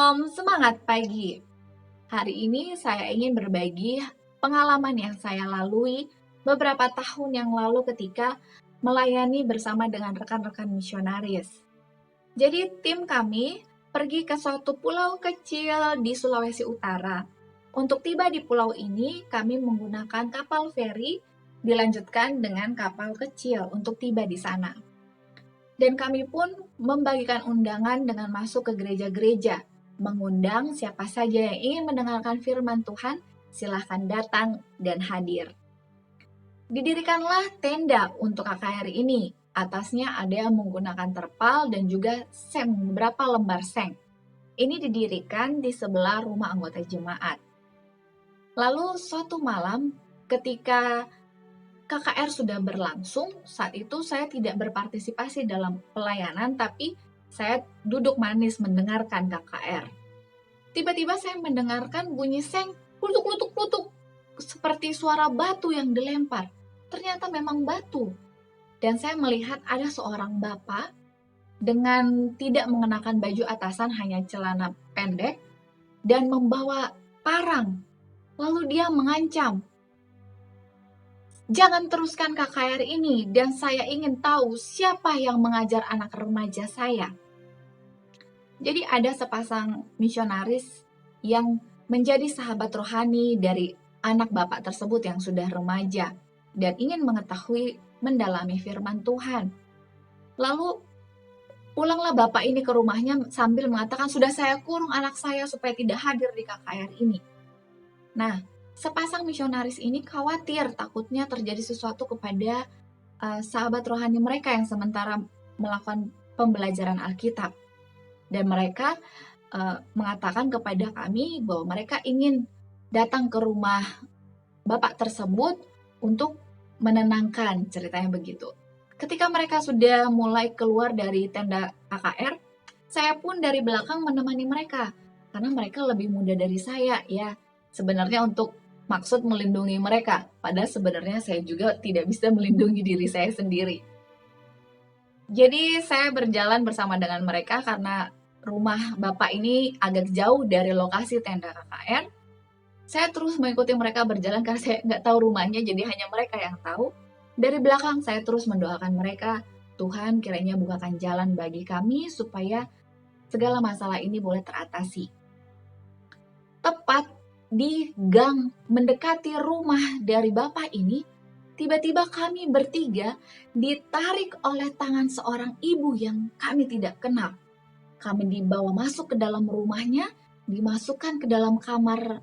Shalom, semangat pagi. Hari ini saya ingin berbagi pengalaman yang saya lalui beberapa tahun yang lalu ketika melayani bersama dengan rekan-rekan misionaris. Jadi tim kami pergi ke suatu pulau kecil di Sulawesi Utara. Untuk tiba di pulau ini, kami menggunakan kapal feri dilanjutkan dengan kapal kecil untuk tiba di sana. Dan kami pun membagikan undangan dengan masuk ke gereja-gereja, mengundang siapa saja yang ingin mendengarkan firman Tuhan, silahkan datang dan hadir. Didirikanlah tenda untuk KKR ini. Atasnya ada yang menggunakan terpal dan juga seng, beberapa lembar seng. Ini didirikan di sebelah rumah anggota jemaat. Lalu suatu malam ketika KKR sudah berlangsung, saat itu saya tidak berpartisipasi dalam pelayanan, tapi saya duduk manis mendengarkan KKR. Tiba-tiba saya mendengarkan bunyi seng, klutuk-klutuk-klutuk, seperti suara batu yang dilempar. Ternyata memang batu. Dan saya melihat ada seorang bapak dengan tidak mengenakan baju atasan, hanya celana pendek, dan membawa parang. Lalu dia mengancam, "Jangan teruskan KKR ini, dan saya ingin tahu siapa yang mengajar anak remaja saya." Jadi ada sepasang misionaris yang menjadi sahabat rohani dari anak bapak tersebut yang sudah remaja dan ingin mengetahui mendalami firman Tuhan. Lalu pulanglah bapak ini ke rumahnya sambil mengatakan, "Sudah saya kurung anak saya supaya tidak hadir di KKR ini." Nah, sepasang misionaris ini khawatir takutnya terjadi sesuatu kepada sahabat rohani mereka yang sementara melakukan pembelajaran Alkitab. Dan mereka mengatakan kepada kami bahwa mereka ingin datang ke rumah bapak tersebut untuk menenangkan, ceritanya begitu. Ketika mereka sudah mulai keluar dari tenda KKR, saya pun dari belakang menemani mereka, karena mereka lebih muda dari saya ya. Sebenarnya untuk maksud melindungi mereka, padahal sebenarnya saya juga tidak bisa melindungi diri saya sendiri. Jadi saya berjalan bersama dengan mereka karena rumah bapak ini agak jauh dari lokasi tenda KKR. Saya terus mengikuti mereka berjalan karena saya nggak tahu rumahnya, jadi hanya mereka yang tahu. Dari belakang saya terus mendoakan mereka, "Tuhan kiranya bukakan jalan bagi kami supaya segala masalah ini boleh teratasi." Tepat di gang mendekati rumah dari bapak ini, tiba-tiba kami bertiga ditarik oleh tangan seorang ibu yang kami tidak kenal. Kami dibawa masuk ke dalam rumahnya, dimasukkan ke dalam kamar,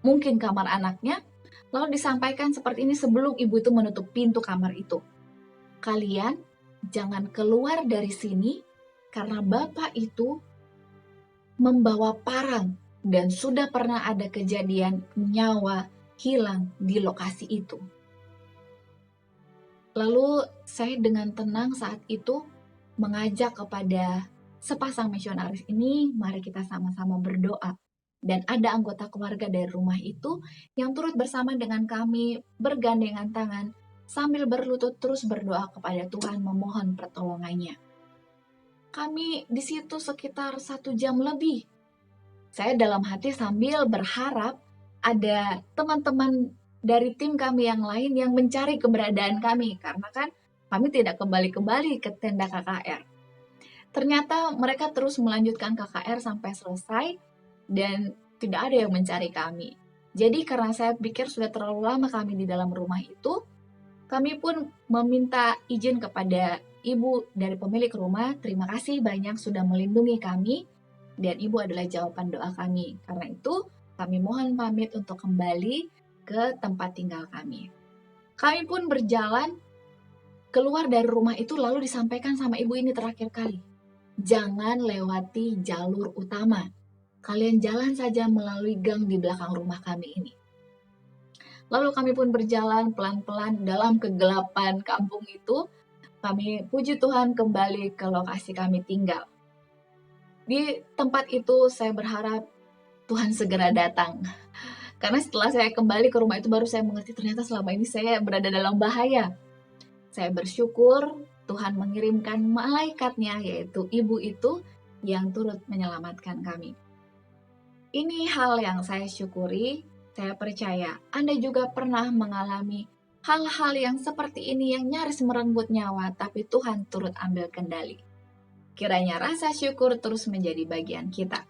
mungkin kamar anaknya, lalu disampaikan seperti ini sebelum ibu itu menutup pintu kamar itu. "Kalian jangan keluar dari sini karena bapak itu membawa parang dan sudah pernah ada kejadian nyawa hilang di lokasi itu." Lalu saya dengan tenang saat itu mengajak kepada sepasang misionaris ini, "Mari kita sama-sama berdoa." Dan ada anggota keluarga dari rumah itu yang turut bersama dengan kami bergandengan tangan sambil berlutut terus berdoa kepada Tuhan memohon pertolongannya. Kami di situ sekitar 1 jam lebih. Saya dalam hati sambil berharap ada teman-teman dari tim kami yang lain yang mencari keberadaan kami, karena kan kami tidak kembali-kembali ke tenda KKR. Ternyata mereka terus melanjutkan KKR sampai selesai dan tidak ada yang mencari kami. Jadi karena saya pikir sudah terlalu lama kami di dalam rumah itu, kami pun meminta izin kepada ibu dari pemilik rumah, "Terima kasih banyak sudah melindungi kami, dan ibu adalah jawaban doa kami. Karena itu, kami mohon pamit untuk kembali ke tempat tinggal kami." Kami pun berjalan keluar dari rumah itu lalu disampaikan sama ibu ini terakhir kali, "Jangan lewati jalur utama. Kalian jalan saja melalui gang di belakang rumah kami ini." Lalu kami pun berjalan pelan-pelan dalam kegelapan kampung itu. Kami puji Tuhan kembali ke lokasi kami tinggal. Di tempat itu saya berharap Tuhan segera datang. Karena setelah saya kembali ke rumah itu baru saya mengerti ternyata selama ini saya berada dalam bahaya. Saya bersyukur Tuhan mengirimkan malaikatnya, yaitu ibu itu, yang turut menyelamatkan kami. Ini hal yang saya syukuri. Saya percaya Anda juga pernah mengalami hal-hal yang seperti ini yang nyaris merenggut nyawa, tapi Tuhan turut ambil kendali. Kiranya rasa syukur terus menjadi bagian kita.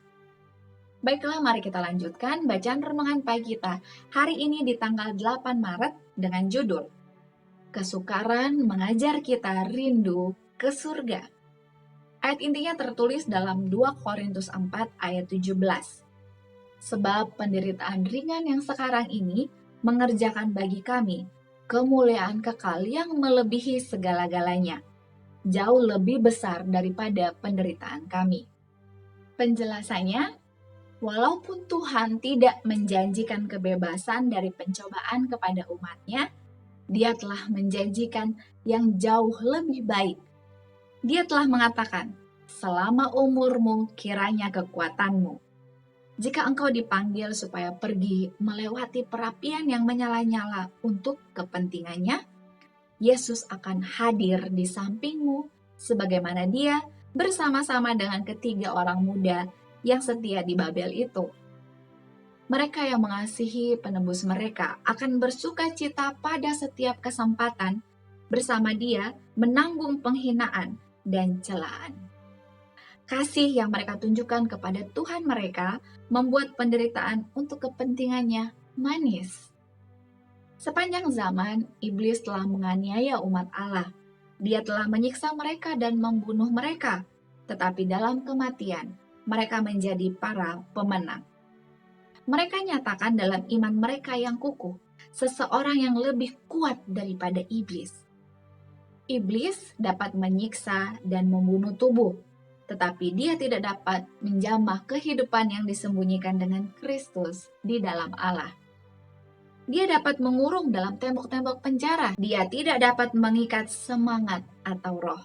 Baiklah, mari kita lanjutkan bacaan renungan pagi kita hari ini di tanggal 8 Maret dengan judul Kesukaran mengajar kita rindu ke surga. Ayat intinya tertulis dalam 2 Korintus 4 ayat 17. Sebab penderitaan ringan yang sekarang ini mengerjakan bagi kami kemuliaan kekal yang melebihi segala-galanya, jauh lebih besar daripada penderitaan kami. Penjelasannya, walaupun Tuhan tidak menjanjikan kebebasan dari pencobaan kepada umatnya, Dia telah menjanjikan yang jauh lebih baik. Dia telah mengatakan, selama umurmu kiranya kekuatanmu. Jika engkau dipanggil supaya pergi melewati perapian yang menyala-nyala untuk kepentingannya, Yesus akan hadir di sampingmu sebagaimana Dia bersama-sama dengan ketiga orang muda yang setia di Babel itu. Mereka yang mengasihi penebus mereka akan bersuka cita pada setiap kesempatan bersama Dia menanggung penghinaan dan celaan. Kasih yang mereka tunjukkan kepada Tuhan mereka membuat penderitaan untuk kepentingannya manis. Sepanjang zaman, iblis telah menganiaya umat Allah. Dia telah menyiksa mereka dan membunuh mereka, tetapi dalam kematian, mereka menjadi para pemenang. Mereka nyatakan dalam iman mereka yang kukuh, seseorang yang lebih kuat daripada iblis. Iblis dapat menyiksa dan membunuh tubuh, tetapi dia tidak dapat menjamah kehidupan yang disembunyikan dengan Kristus di dalam Allah. Dia dapat mengurung dalam tembok-tembok penjara. Dia tidak dapat mengikat semangat atau roh.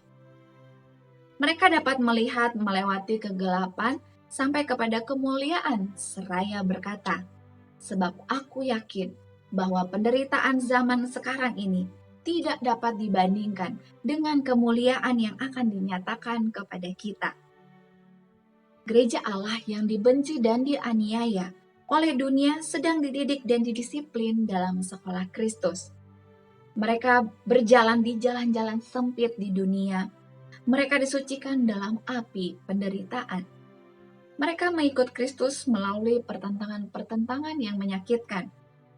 Mereka dapat melihat melewati kegelapan sampai kepada kemuliaan seraya berkata, sebab aku yakin bahwa penderitaan zaman sekarang ini tidak dapat dibandingkan dengan kemuliaan yang akan dinyatakan kepada kita. Gereja Allah yang dibenci dan dianiaya oleh dunia sedang dididik dan didisiplin dalam sekolah Kristus. Mereka berjalan di jalan-jalan sempit di dunia. Mereka disucikan dalam api penderitaan. Mereka mengikut Kristus melalui pertentangan-pertentangan yang menyakitkan.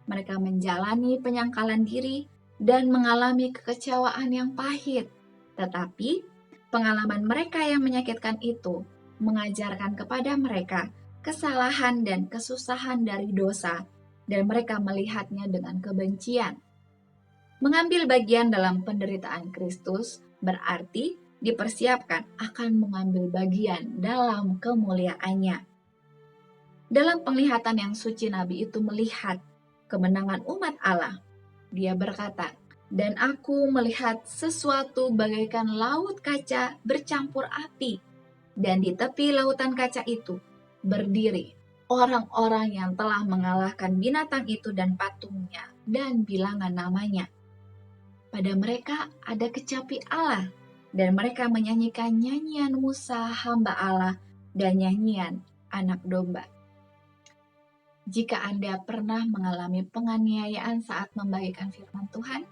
Mereka menjalani penyangkalan diri dan mengalami kekecewaan yang pahit. Tetapi, pengalaman mereka yang menyakitkan itu mengajarkan kepada mereka kesalahan dan kesusahan dari dosa, dan mereka melihatnya dengan kebencian. Mengambil bagian dalam penderitaan Kristus berarti dipersiapkan akan mengambil bagian dalam kemuliaannya. Dalam penglihatan yang suci, Nabi itu melihat kemenangan umat Allah. Dia berkata, dan aku melihat sesuatu bagaikan laut kaca bercampur api, dan di tepi lautan kaca itu berdiri orang-orang yang telah mengalahkan binatang itu dan patungnya dan bilangan namanya. Pada mereka ada kecapi Allah, dan mereka menyanyikan nyanyian Musa hamba Allah dan nyanyian anak domba. Jika Anda pernah mengalami penganiayaan saat membagikan firman Tuhan,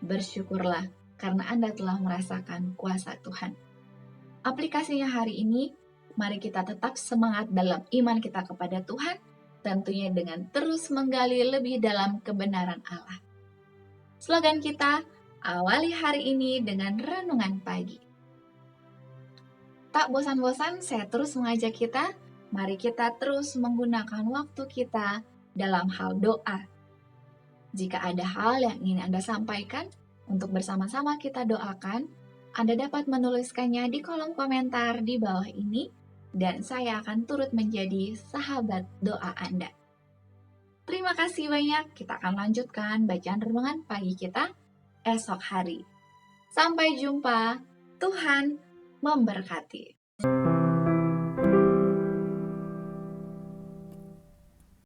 bersyukurlah karena Anda telah merasakan kuasa Tuhan. Aplikasinya hari ini, mari kita tetap semangat dalam iman kita kepada Tuhan, tentunya dengan terus menggali lebih dalam kebenaran Allah. Slogan kita, awali hari ini dengan renungan pagi. Tak bosan-bosan, saya terus mengajak kita, mari kita terus menggunakan waktu kita dalam hal doa. Jika ada hal yang ingin Anda sampaikan, untuk bersama-sama kita doakan, Anda dapat menuliskannya di kolom komentar di bawah ini, dan saya akan turut menjadi sahabat doa Anda. Terima kasih banyak, kita akan lanjutkan bacaan renungan pagi kita esok hari. Sampai jumpa, Tuhan memberkati.